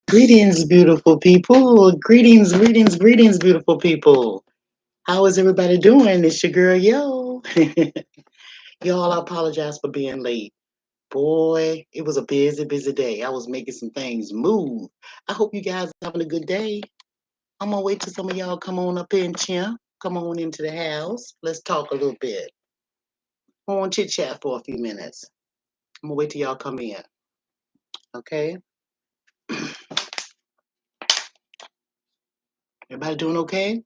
Greetings, beautiful people. Greetings, beautiful people. How is everybody doing? It's your girl, Yo. Y'all, I apologize for being late. Boy, it was a busy day. I was making some things move. I hope you guys are having a good day. I'm gonna wait till some of y'all come on up in here. Come on into the house. Let's talk a little bit. Come on, chit chat for a few minutes. I'm gonna wait till y'all come in. Okay? Everybody doing okay?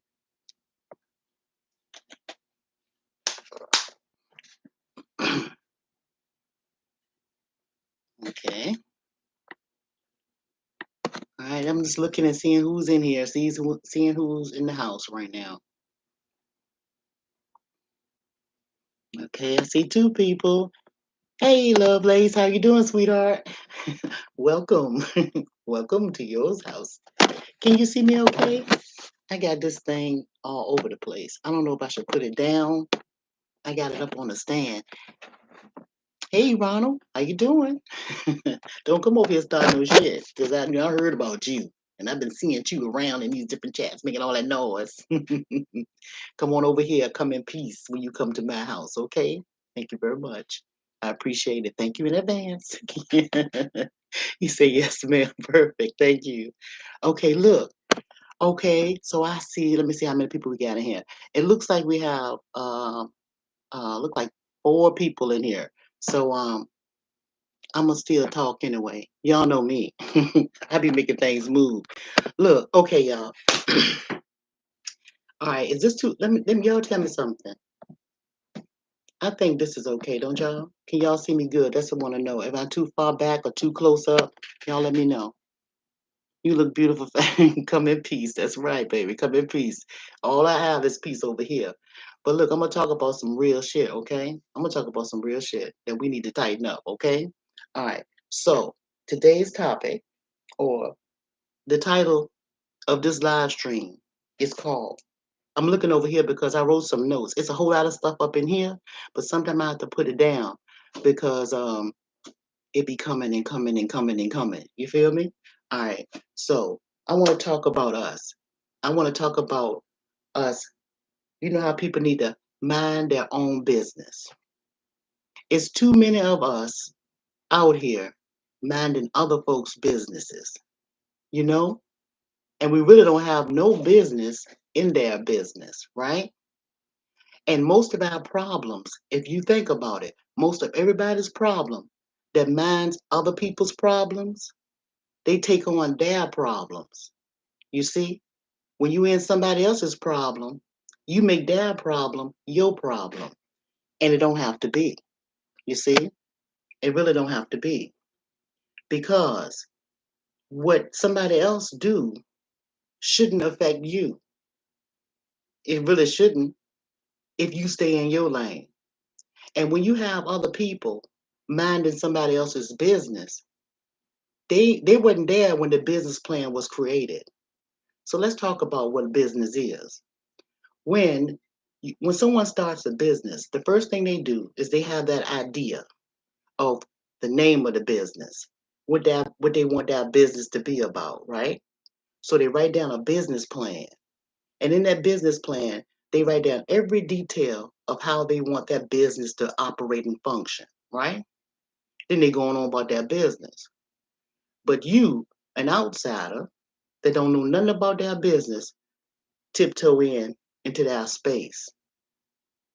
Okay. All right, I'm just looking and seeing who's in here, seeing who's in the house right now. Okay, I see two people. Hey, Lovelace, how you doing, sweetheart? Welcome, welcome to yours house. Can you see me okay? I got this thing all over the place. I don't know if I should put it down. I got it up on the stand. Hey, Ronald, how you doing? Don't come over here starting no shit, because I heard about you. And I've been seeing you around in these different chats making all that noise. Come on over here. Come in peace when you come to my house, okay? Thank you very much. I appreciate it. Thank you in advance. You say yes, ma'am. Perfect. Thank you. Okay, look. Okay, so I see. Let me see how many people we got in here. It looks like we have look like four people in here. So I'm gonna still talk anyway. Y'all know me. I be making things move. Look, okay, y'all. All right, is this too? Let me y'all tell me something. I think this is okay, don't y'all? Can y'all see me good? That's what I want to know. If I'm too far back or too close up, y'all let me know. You look beautiful. Come in peace. That's right, baby. Come in peace. All I have is peace over here. But look, I'm gonna talk about some real shit, okay? I'm gonna talk about some real shit that we need to tighten up, okay? All right. So today's topic, or the title of this live stream, is called. I'm looking over here because I wrote some notes. It's a whole lot of stuff up in here, but sometimes I have to put it down because it be coming and coming and coming and coming. You feel me? All right. So I want to talk about us. I want to talk about us. You know how people need to mind their own business. It's too many of us out here minding other folks' businesses, you know? And we really don't have no business in their business, right? And most of our problems, if you think about it, most of everybody's problem that minds other people's problems, they take on their problems. You see, when you in somebody else's problem, you make their problem your problem. And it don't have to be. You see, it really don't have to be. Because what somebody else do shouldn't affect you. It really shouldn't if you stay in your lane. And when you have other people minding somebody else's business, they wasn't there when the business plan was created. So let's talk about what business is. When when someone starts a business, the first thing they do is they have that idea of the name of the business, what they want that business to be about, right? So they write down a business plan. And in that business plan, they write down every detail of how they want that business to operate and function, right? Then they going on about their business. But you, an outsider that don't know nothing about their business, tiptoe into that space.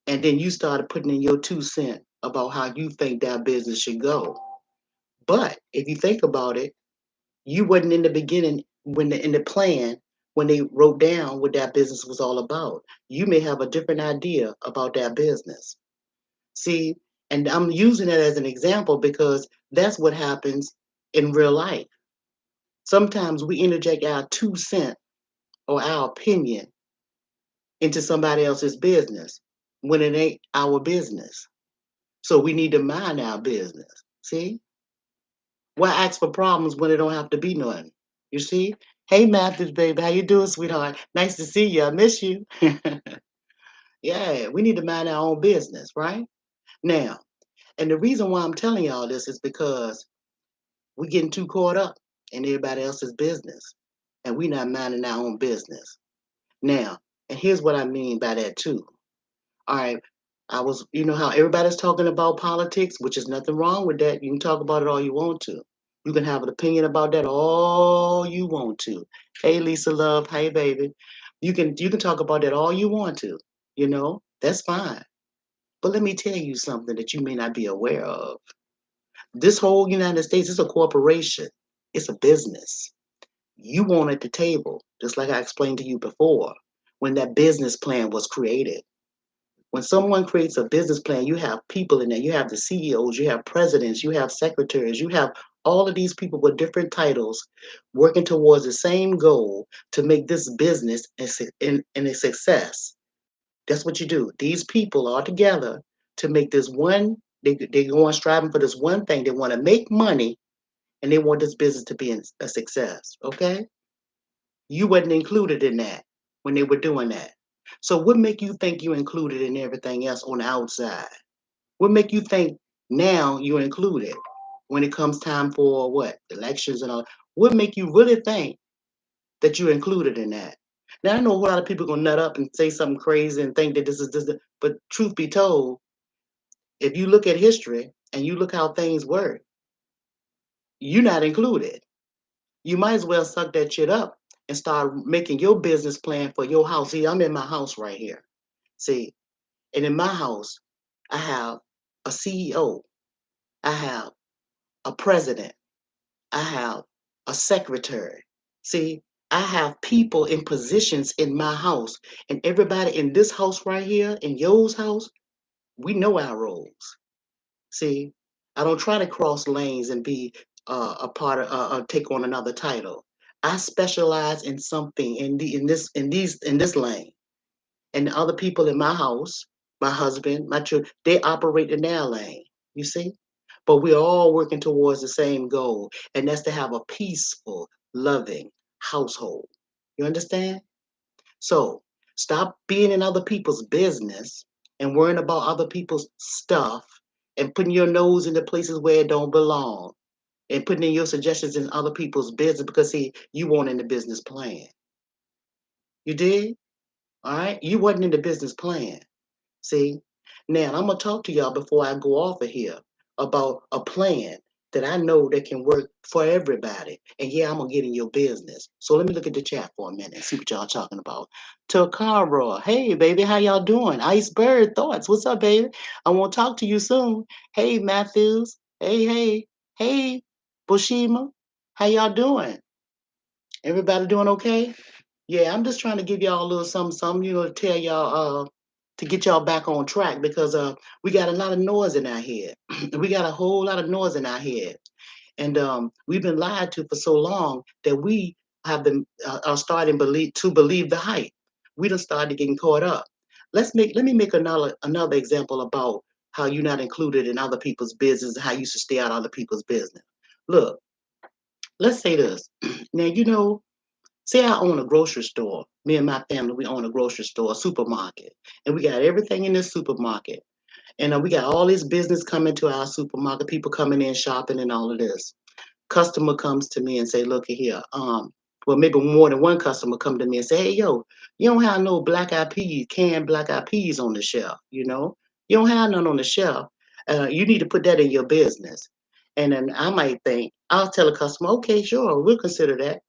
And then you started putting in your 2 cents about how you think that business should go. But if you think about it, you wasn't in the beginning when in the plan when they wrote down what that business was all about. You may have a different idea about that business. See, and I'm using it as an example because that's what happens in real life. Sometimes we interject our 2 cents or our opinion into somebody else's business when it ain't our business. So we need to mind our business. See? Why ask for problems when it don't have to be none? You see? Hey Matthews, baby, how you doing, sweetheart? Nice to see you. I miss you. Yeah, we need to mind our own business, right? Now, and the reason why I'm telling y'all this is because we're getting too caught up. and everybody else's business. And we not minding our own business. Now, and here's what I mean by that too. All right. You know how everybody's talking about politics, which is nothing wrong with that. You can talk about it all you want to. You can have an opinion about that all you want to. Hey, Lisa Love. Hey, baby. You can talk about that all you want to. That's fine. But let me tell you something that you may not be aware of. This whole United States is a corporation. It's a business. You want at the table, just like I explained to you before, when that business plan was created. When someone creates a business plan, you have people in there. You have the CEOs, you have presidents, you have secretaries, you have all of these people with different titles working towards the same goal to make this business a success. That's what you do. These people are together to make this one, they go on striving for this one thing. They want to make money and they want this business to be a success. Okay? You wasn't included in that when they were doing that. So what make you think you included in everything else on the outside? What make you think now you're included when it comes time for what? Elections and all. What make you really think that you're included in that? Now I know a lot of people gonna nut up and say something crazy and think that this is this, but truth be told, if you look at history and you look how things work, you're not included. You might as well suck that shit up and start making your business plan for your house. See, I'm in my house right here. See, and in my house, I have a CEO, I have a president, I have a secretary. See, I have people in positions in my house, and everybody in this house right here, in yours house, we know our roles. See, I don't try to cross lanes and be a part of take on another title. I specialize in something in this lane, and the other people in my house, my husband, my children, they operate in their lane. You see, but we're all working towards the same goal, and that's to have a peaceful, loving household. You understand? So stop being in other people's business and worrying about other people's stuff and putting your nose into places where it don't belong and putting in your suggestions in other people's business because see, you weren't in the business plan. You did? All right? You wasn't in the business plan. See? Now I'm gonna talk to y'all before I go off of here about a plan that I know that can work for everybody. And yeah, I'm gonna get in your business. So let me look at the chat for a minute and see what y'all talking about. Takara, hey baby, how y'all doing? Iceberg thoughts. What's up, baby? I want to talk to you soon. Hey Matthews. Hey, Bushima. How y'all doing? Everybody doing okay? Yeah, I'm just trying to give y'all a little something, to tell y'all to get y'all back on track because we got a lot of noise in our head. We got a whole lot of noise in our head. And we've been lied to for so long that we have been are starting to believe the hype. We done started getting caught up. Let me make another example about how you're not included in other people's business and how you should stay out of other people's business. Look, let's say this. Now say I own a grocery store. Me and my family, we own a grocery store, a supermarket, and we got everything in this supermarket. And we got all this business coming to our supermarket, people coming in shopping and all of this. Customer comes to me and say, "Look at here." Well, maybe more than one customer come to me and say, "Hey, yo, you don't have no black eyed peas, canned black eyed peas on the shelf. You don't have none on the shelf. You need to put that in your business." And then I'll tell a customer, "Okay, sure, we'll consider that."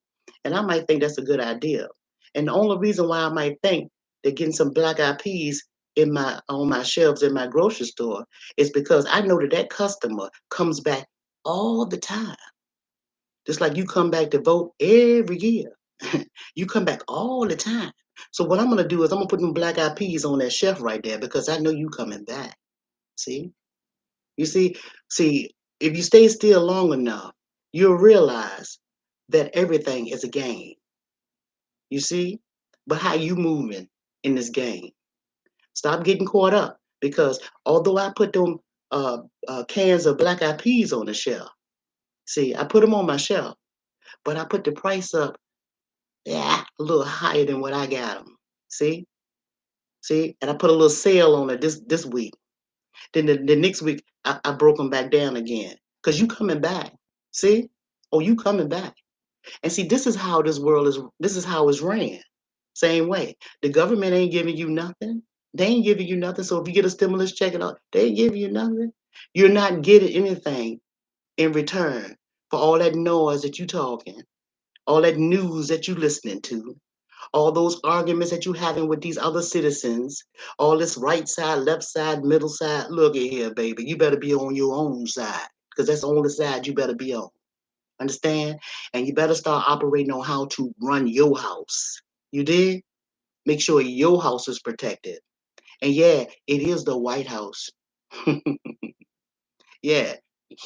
And I might think that's a good idea. And the only reason why I might think that getting some black eyed peas on my shelves in my grocery store is because I know that that customer comes back all the time. Just like you come back to vote every year. You come back all the time. So what I'm gonna do is I'm gonna put them black eyed peas on that shelf right there because I know you coming back. See? You see, if you stay still long enough, you'll realize that everything is a game. You see? But how you moving in this game? Stop getting caught up because although I put them cans of black eyed peas on the shelf, see, I put them on my shelf, but I put the price up, yeah, a little higher than what I got them. See, and I put a little sale on it this week. Then the next week I broke them back down again because you coming back. See, oh, you coming back. And see, this is how this world is. This is how it's ran. Same way. The government ain't giving you nothing. They ain't giving you nothing. So if you get a stimulus check and all, they ain't giving you nothing. You're not getting anything in return for all that noise that you talking, all that news that you listening to, all those arguments that you having with these other citizens, all this right side, left side, middle side. Look at here, baby. You better be on your own side because that's the only side you better be on. Understand? And you better start operating on how to run your house. You did? Make sure your house is protected. And yeah, it is the White House. Yeah,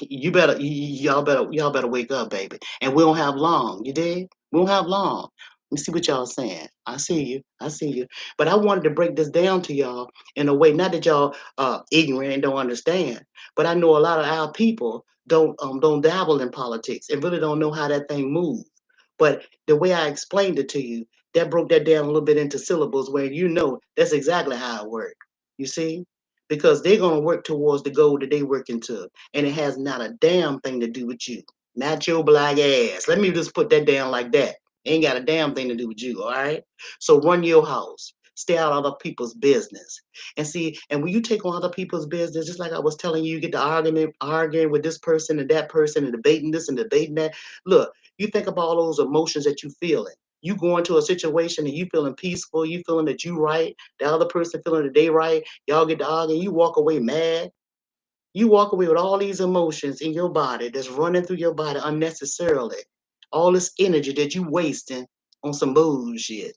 y'all better wake up, baby. And we don't have long. You did? We don't have long. Let me see what y'all saying. I see you. I see you. But I wanted to break this down to y'all in a way, not that y'all ignorant and don't understand, but I know a lot of our people don't dabble in politics and really don't know how that thing moves. But the way I explained it to you, that broke that down a little bit into syllables where you know that's exactly how it works. You see? Because they're going to work towards the goal that they working to, and it has not a damn thing to do with you, not your black ass. Let me just put that down like that. Ain't got a damn thing to do with you, all right? So run your house. Stay out of other people's business. And see, and when you take on other people's business, just like I was telling you, you get to arguing with this person and that person and debating this and debating that. Look, you think about all those emotions that you feeling. You go into a situation and you feeling peaceful, you feeling that you right, the other person feeling that they right, y'all get to argue, you walk away mad. You walk away with all these emotions in your body that's running through your body unnecessarily. All this energy that you wasting on some bullshit.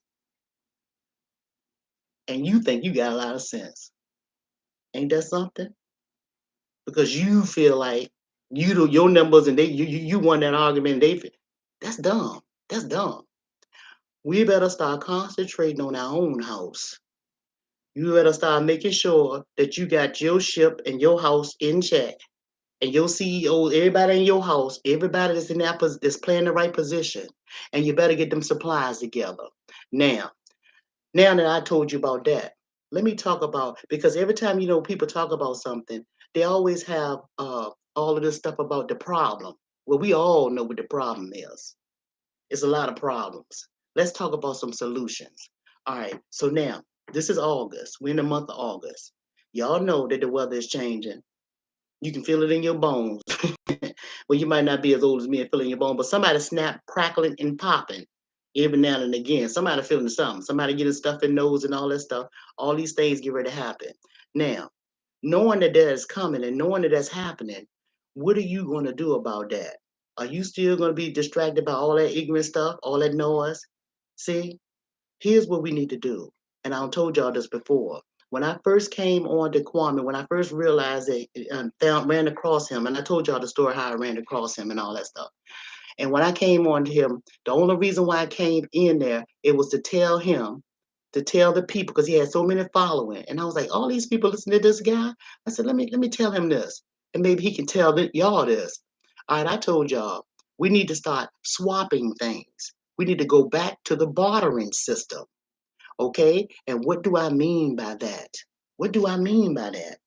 And you think you got a lot of sense. Ain't that something? Because you feel like you do your numbers and you won that argument and they feel that's dumb. That's dumb. We better start concentrating on our own house. You better start making sure that you got your ship and your house in check. And your CEO, everybody in your house, everybody that's in that's playing the right position, and you better get them supplies together. Now, now that I told you about that, let me talk about because every time people talk about something, they always have all of this stuff about the problem. Well, we all know what the problem is. It's a lot of problems. Let's talk about some solutions. All right. So now this is August. We're in the month of August. Y'all know that the weather is changing. You can feel it in your bones. Well, you might not be as old as me and feeling your bone, but somebody snap, crackling, and popping every now and again. Somebody feeling something. Somebody getting stuff in nose and all that stuff. All these things get ready to happen. Now, knowing that that is coming and knowing that that's happening, what are you going to do about that? Are you still going to be distracted by all that ignorant stuff, all that noise? See, here's what we need to do. And I told y'all this before. When I first came on to Kwame, when I first realized that ran across him, and I told y'all the story how I ran across him and all that stuff. And when I came on to him, the only reason why I came in there, it was to tell him, to tell the people, because he had so many following. And I was like, all these people listen to this guy. I said, let me tell him this, and maybe he can tell y'all this. All right, I told y'all we need to start swapping things. We need to go back to the bartering system. Okay. And what do I mean by that? What do I mean by that?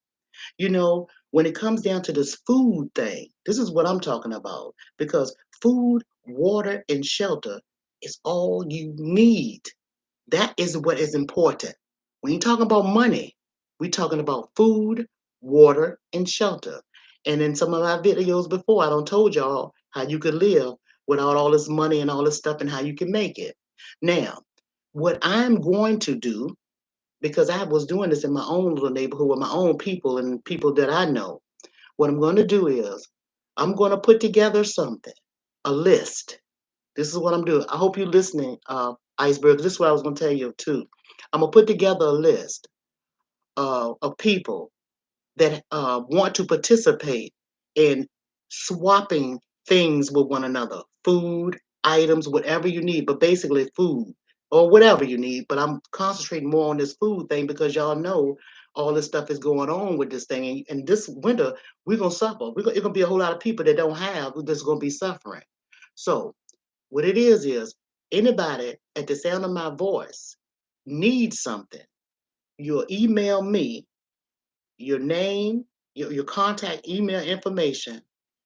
When it comes down to this food thing, this is what I'm talking about because food, water, and shelter is all you need. That is what is important. When you talk about money, we're talking about food, water, and shelter. And in some of my videos before, I don't told y'all how you could live without all this money and all this stuff and how you can make it. Now, what I'm going to do, because I was doing this in my own little neighborhood with my own people and people that I know, what I'm going to do is I'm going to put together something, a list. This is what I'm doing. I hope you're listening, Iceberg. This is what I was going to tell you too. I'm going to put together a list of people that want to participate in swapping things with one another, food, items, whatever you need, but basically food or whatever you need. But I'm concentrating more on this food thing because y'all know all this stuff is going on with this thing. And this winter, we're going to suffer. It's going to be a whole lot of people that don't have that's going to be suffering. So what it is anybody at the sound of my voice needs something. You'll email me your name, your contact email information,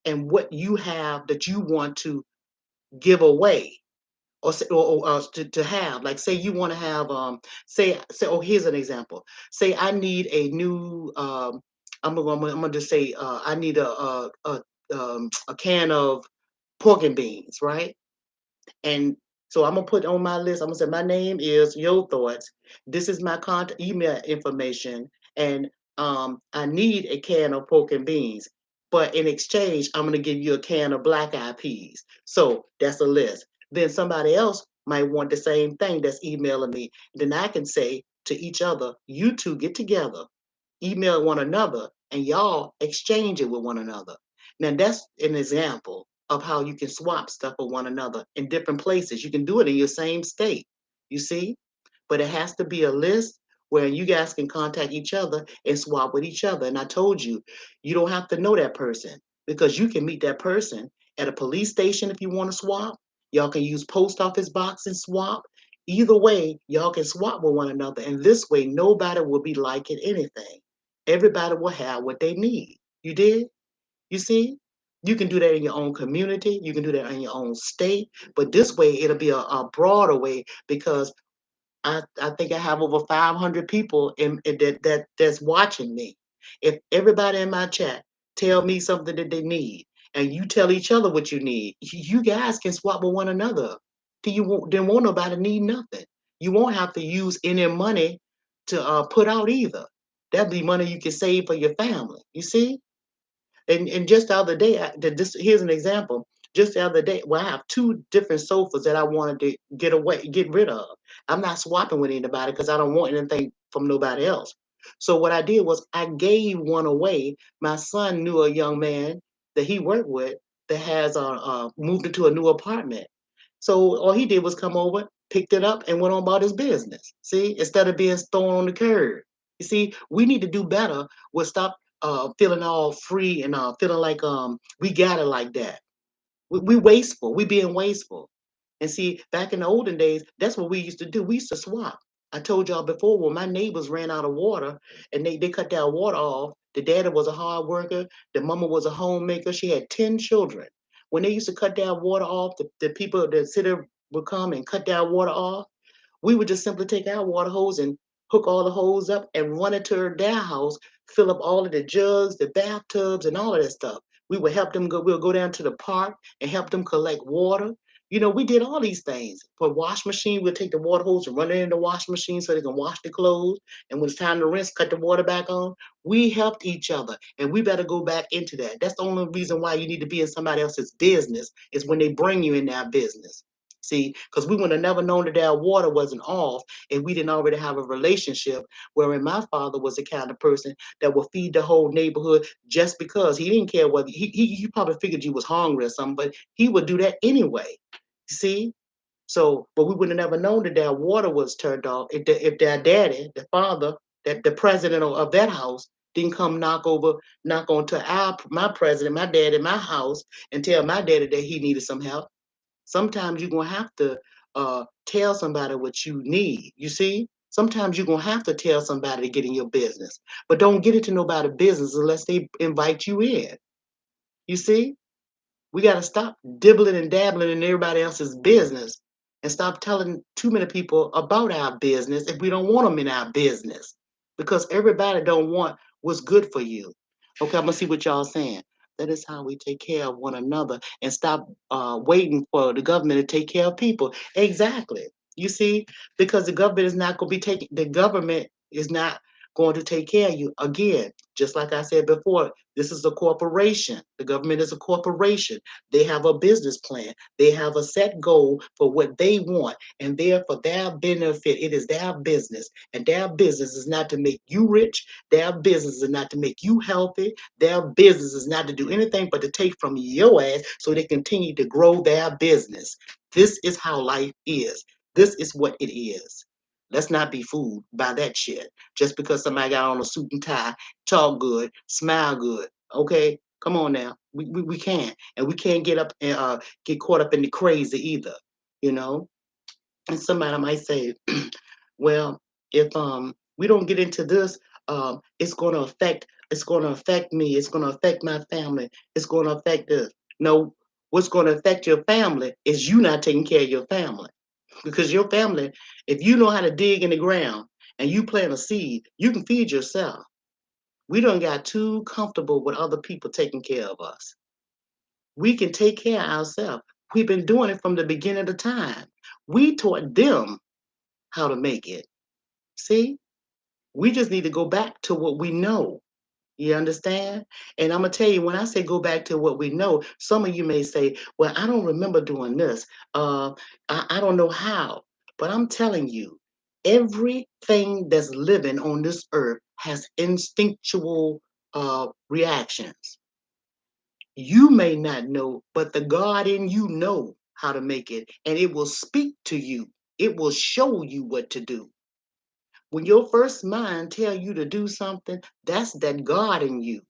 and what you have that you want to give away or, to have. Like say you want to have say oh, here's an example. Say I need a new I'm gonna just say I need a can of pork and beans, right? And so I'm gonna put on my list. I'm gonna say my name is Yo Thoughts. This is my contact email information, and I need a can of pork and beans. But in exchange, I'm gonna give you a can of black eyed peas. So that's a list. Then somebody else might want the same thing that's emailing me. Then I can say to each other, you two get together, email one another, and y'all exchange it with one another. Now that's an example of how you can swap stuff with one another in different places. You can do it in your same state, you see? But it has to be a list where you guys can contact each other and swap with each other. And I told you, you don't have to know that person because you can meet that person at a police station if you want to swap. Y'all can use post office box and swap. Either way, y'all can swap with one another. And this way, nobody will be liking anything. Everybody will have what they need. You did? You see? You can do that in your own community. You can do that in your own state. But this way, it'll be a broader way because I think I have over 500 people that's watching me. If everybody in my chat tell me something that they need, and you tell each other what you need, you guys can swap with one another. Then won't nobody need nothing. You won't have to use any money to put out either. That'd be money you can save for your family. You see? And just the other day, here's an example. Just the other day, well, I have two different sofas that I wanted to get rid of. I'm not swapping with anybody because I don't want anything from nobody else. So what I did was I gave one away. My son knew a young man that he worked with that has moved into a new apartment. So all he did was come over, picked it up, and went on about his business. See, instead of being thrown on the curb. You see, we need to do better with stop feeling all free and feeling like we got it like that. We wasteful. We being wasteful. And see, back in the olden days, that's what we used to do. We used to swap. I told y'all before when my neighbors ran out of water and they cut their water off. The daddy was a hard worker. The mama was a homemaker. She had 10 children. When they used to cut their water off, the people, the city would come and cut their water off. We would just simply take our water hose and hook all the hose up and run it to their house, fill up all of the jugs, the bathtubs, and all of that stuff. We would help them go, we'll go down to the park and help them collect water. You know, we did all these things. For wash machine, we'll take the water hose and run it in the wash machine so they can wash the clothes. And when it's time to rinse, cut the water back on. We helped each other, and we better go back into that. That's the only reason why you need to be in somebody else's business is when they bring you in their business. See, because we would have never known that our water wasn't off and we didn't already have a relationship. Wherein my father was the kind of person that would feed the whole neighborhood just because he didn't care whether he probably figured you was hungry or something, but he would do that anyway. See? So, but we would have never known that their water was turned off if their daddy, the father, that the president of that house didn't come knock on to my president, my dad in my house and tell my daddy that he needed some help. Sometimes you're gonna have to tell somebody what you need. You see, sometimes you're gonna have to tell somebody to get in your business, but don't get into nobody's business unless they invite you in. You see, we got to stop dibbling and dabbling in everybody else's business and stop telling too many people about our business if we don't want them in our business because everybody don't want what's good for you. Okay, I'm gonna see what y'all saying. That is how we take care of one another and stop waiting for the government to take care of people. Exactly. You see, because the government is not going to be taking. The government is not going to take care of you again. Just like I said before, this is a corporation. The government is a corporation. They have a business plan. They have a set goal for what they want, and there for their benefit. It is their business, and their business is not to make you rich. Their business is not to make you healthy. Their business is not to do anything but to take from your ass so they continue to grow their business. This is how life is. This is what it is. Let's not be fooled by that shit. Just because somebody got on a suit and tie, talk good, smile good. Okay, come on now. We can't, and we can't get up and get caught up in the crazy either. You know. And somebody might say, well, if we don't get into this, it's going to affect me. It's going to affect my family. It's going to affect this. No, What's going to affect your family is you not taking care of your family. Because your family, if you know how to dig in the ground and you plant a seed, you can feed yourself. We don't got too comfortable with other people taking care of us. We can take care of ourselves. We've been doing it from the beginning of the time. We taught them how to make it. See? We just need to go back to what we know. You understand? And I'm gonna tell you, when I say go back to what we know, some of you may say, "Well, I don't remember doing this. I don't know how." But I'm telling you, everything that's living on this earth has instinctual reactions. You may not know, but the God in you know how to make it, and it will speak to you. It will show you what to do. When your first mind tell you to do something, that's that God in you.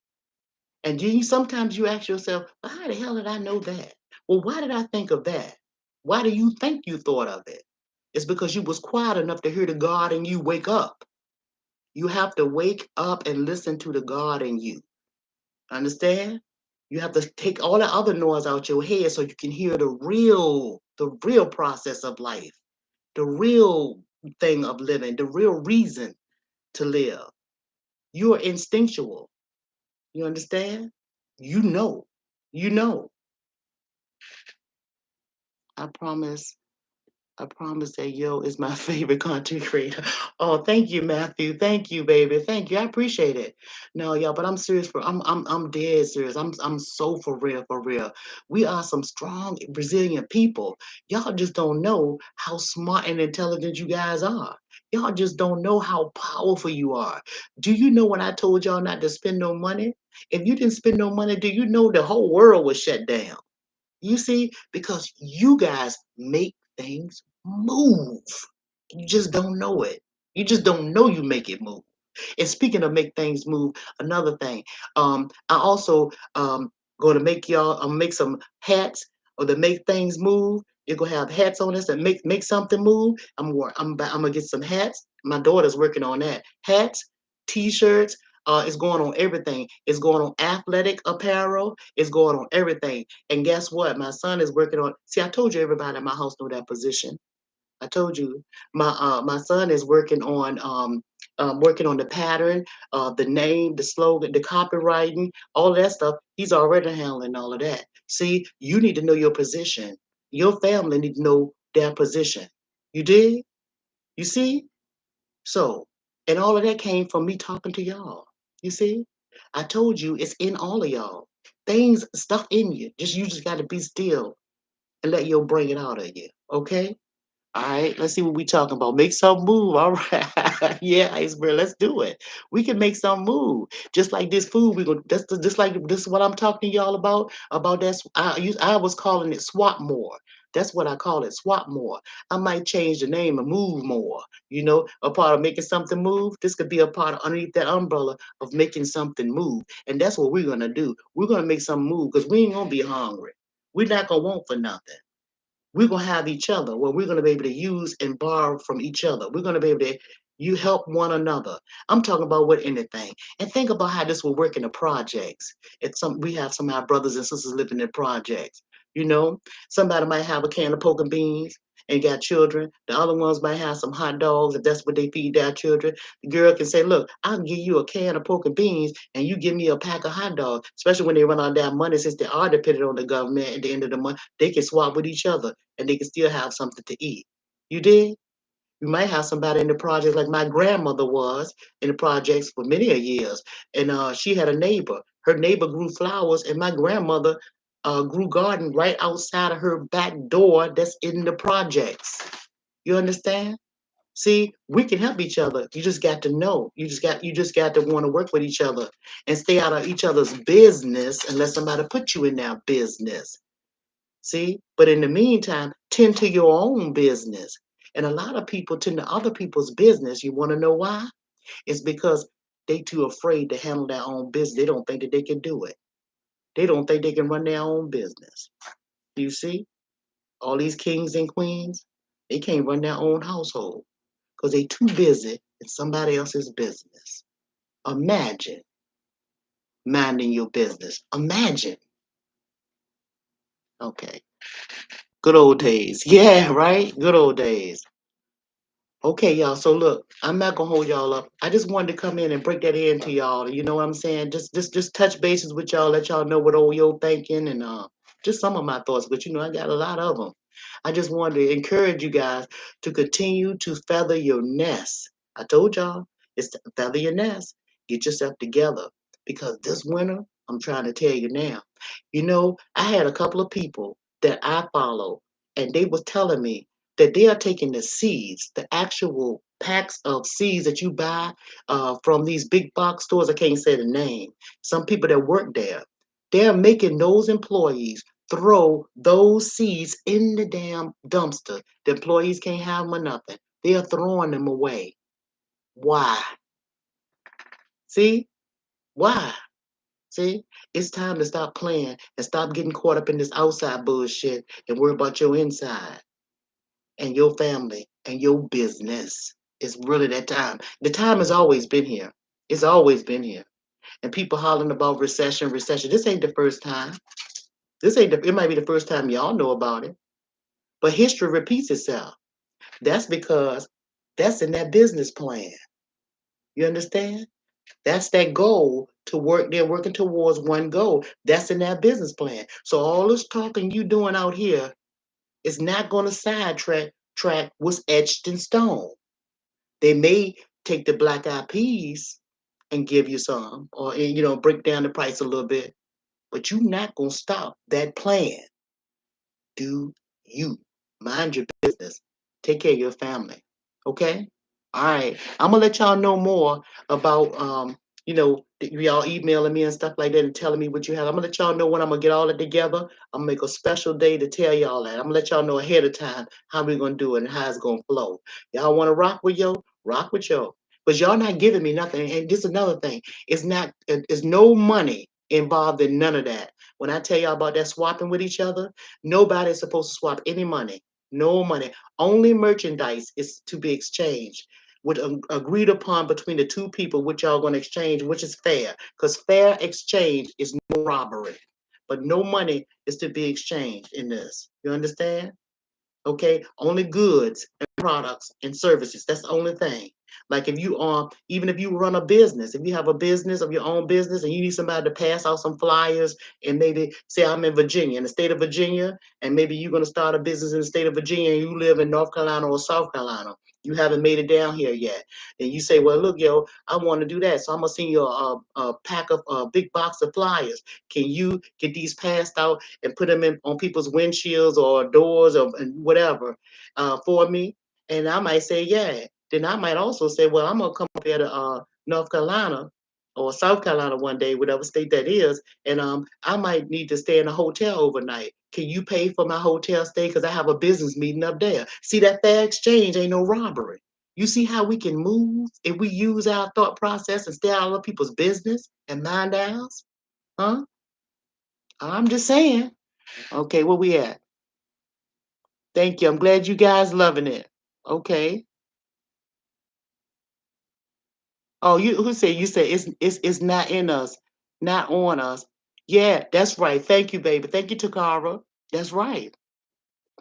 And then sometimes you ask yourself, well, how the hell did I know that? Well, why did I think of that? Why do you think you thought of it? It's because you was quiet enough to hear the God in you wake up. You have to wake up and listen to the God in you. Understand? You have to take all the other noise out your head so you can hear the real process of life, the real thing of living, the real reason to live. You are instinctual. You understand? You know. You know. I promise. I promise that Yo is my favorite content creator. Oh, thank you, Matthew. Thank you, baby. Thank you. I appreciate it. No, y'all, but I'm serious for I'm dead serious. I'm so for real, for real. We are some strong Brazilian people. Y'all just don't know how smart and intelligent you guys are. Y'all just don't know how powerful you are. Do you know when I told y'all not to spend no money? If you didn't spend no money, do you know the whole world was shut down? You see, because you guys make things move. You just don't know it. You just don't know you make it move. And speaking of make things move, another thing, I also going to make y'all make some hats or to make things move. You're gonna have hats on this that make something move. I'm gonna get some hats. My daughter's working on that. Hats, t-shirts. It's going on everything. It's going on athletic apparel. It's going on everything. And guess what? My son is working on. See, I told you everybody in my house know that position. I told you my son is working on the pattern, the name, the slogan, the copywriting, all that stuff. He's already handling all of that. See, you need to know your position. Your family need to know their position. You did? You see? So, and all of that came from me talking to y'all. You see? I told you it's in all of y'all. Things, stuff in you. You just got to be still and let your bring it out of you. Okay? All right, let's see what we talking about. Make some move. All right. Yeah, Iceberg, let's do it. We can make some move. Just like this food, we go just like this is what I'm talking to y'all about. About that I was calling it swap more. That's what I call it, swap more. I might change the name and move more. A part of making something move. This could be a part of underneath that umbrella of making something move. And that's what we're gonna do. We're gonna make some move because we ain't gonna be hungry. We're not gonna want for nothing. We're gonna have each other where we're gonna be able to use and borrow from each other. We're gonna be able to you help one another. I'm talking about with anything. And think about how this will work in the projects. We have some of our brothers and sisters living in projects. You know, somebody might have a can of poking beans and got children. The other ones might have some hot dogs if that's what they feed their children. The girl can say, look, I'll give you a can of poking beans and you give me a pack of hot dogs, especially when they run out of their money since they are dependent on the government at the end of the month. They can swap with each other and they can still have something to eat. You did? You might have somebody in the project like my grandmother was in the projects for many a years. And she had a neighbor. Her neighbor grew flowers, and my grandmother grew garden right outside of her back door that's in the projects. You understand? See, we can help each other. You just got to know. You just got to want to work with each other and stay out of each other's business unless somebody put you in their business. See? But in the meantime, tend to your own business. And a lot of people tend to other people's business. You want to know why? It's because they too afraid to handle their own business. They don't think that they can do it. They don't think they can run their own business. You see? All these kings and queens, they can't run their own household because they too busy in somebody else's business. Imagine minding your business. Imagine. Okay. Good old days. Yeah, right? Good old days. Okay, y'all. So look, I'm not gonna hold y'all up. I just wanted to come in and break that in to y'all. You know what I'm saying? Just touch bases with y'all, let y'all know what old yo thinking and just some of my thoughts. But you know, I got a lot of them. I just wanted to encourage you guys to continue to feather your nest. I told y'all it's to feather your nest. Get yourself together because this winter, I'm trying to tell you now. You know, I had a couple of people that I follow, and they was telling me that they are taking the seeds, the actual packs of seeds that you buy from these big box stores. I can't say the name. Some people that work there, they're making those employees throw those seeds in the damn dumpster. The employees can't have them or nothing. They are throwing them away. Why? See? Why? See? It's time to stop playing and stop getting caught up in this outside bullshit and worry about your inside and your family and your business. It's really that time. The time has always been here. It's always been here. And people hollering about recession, recession. This ain't the first time. It might be the first time y'all know about it. But history repeats itself. That's because that's in that business plan. You understand? That's that goal to work. They're working towards one goal. That's in that business plan. So all this talking you doing out here is not going to track what's etched in stone. They may take the black eyed peas and give you some, or break down the price a little bit, but you're not gonna stop that plan. Do you mind your business? Take care of your family. Okay? All right. I'm gonna let y'all know more about y'all emailing me and stuff like that and telling me what you have. I'm gonna let y'all know when I'm gonna get all it together. I'm gonna make a special day to tell y'all that. I'm gonna let y'all know ahead of time how we're gonna do it and how it's gonna flow. Y'all wanna rock with yo? Rock with yo. But y'all not giving me nothing. And this is another thing. It's no money involved in none of that. When I tell y'all about that swapping with each other, nobody's supposed to swap any money. No money. Only merchandise is to be exchanged with agreed upon between the two people which y'all going to exchange, which is fair, because fair exchange is no robbery. But no money is to be exchanged in this. You understand? Okay, only goods and products and services. That's the only thing. Like if you even if you run a business, if you have a business of your own business and you need somebody to pass out some flyers, and maybe say I'm in Virginia, in the state of Virginia, and maybe you're going to start a business in the state of Virginia and you live in North Carolina or South Carolina. You haven't made it down here yet. And you say, well, look, yo, I want to do that. So I'm going to send you a pack of a big box of flyers. Can you get these passed out and put them in on people's windshields or doors or whatever for me? And I might say, yeah. Then I might also say, well, I'm gonna come up here to North Carolina or South Carolina one day, whatever state that is, and I might need to stay in a hotel overnight. Can you pay for my hotel stay? Because I have a business meeting up there. See, that fair exchange ain't no robbery. You see how we can move if we use our thought process and stay out of other people's business and mind ours? Huh? I'm just saying. Okay, where we at? Thank you. I'm glad you guys loving it. Okay. Oh, you said it's not in us, not on us. Yeah, that's right. Thank you, baby. Thank you, Takara. That's right.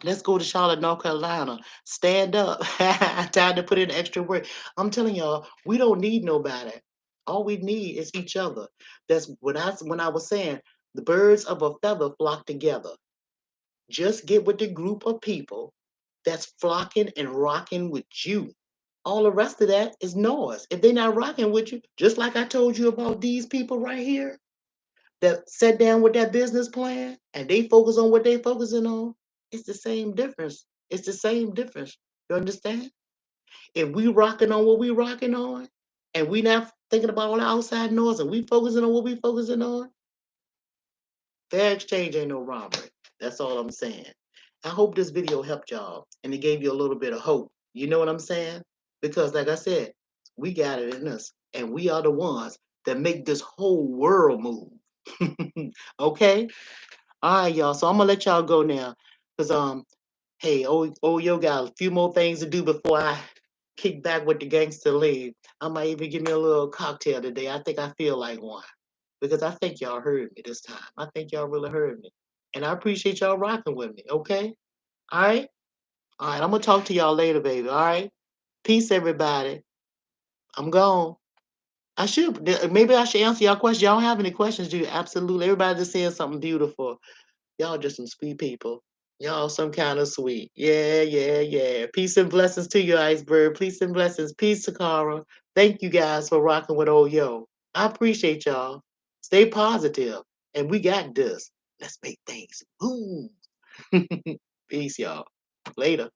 Let's go to Charlotte, North Carolina. Stand up. Time to put in extra work. I'm telling y'all, we don't need nobody. All we need is each other. That's what when I was saying the birds of a feather flock together. Just get with the group of people that's flocking and rocking with you. All the rest of that is noise. If they're not rocking with you, just like I told you about these people right here that sat down with that business plan and they focus on what they focusing on, it's the same difference. It's the same difference. You understand? If we rocking on what we rocking on and we not thinking about all the outside noise and we focusing on what we focusing on, fair exchange ain't no robbery. That's all I'm saying. I hope this video helped y'all and it gave you a little bit of hope. You know what I'm saying? Because, like I said, we got it in us and we are the ones that make this whole world move. Okay? All right, y'all. So I'm gonna let y'all go now. Because hey, yo got a few more things to do before I kick back with the gangster league. I might even give me a little cocktail today. I think I feel like one. Because I think y'all heard me this time. I think y'all really heard me. And I appreciate y'all rocking with me. Okay? All right? All right. I'm going to talk to y'all later, baby. All right? Peace, everybody. I'm gone. Maybe I should answer y'all questions. Y'all don't have any questions, do you? Absolutely. Everybody just saying something beautiful. Y'all just some sweet people. Y'all some kind of sweet. Yeah, yeah, yeah. Peace and blessings to you, Iceberg. Peace and blessings. Peace, Takara. Thank you guys for rocking with old yo. I appreciate y'all. Stay positive. And we got this. Let's make things move. Peace, y'all. Later.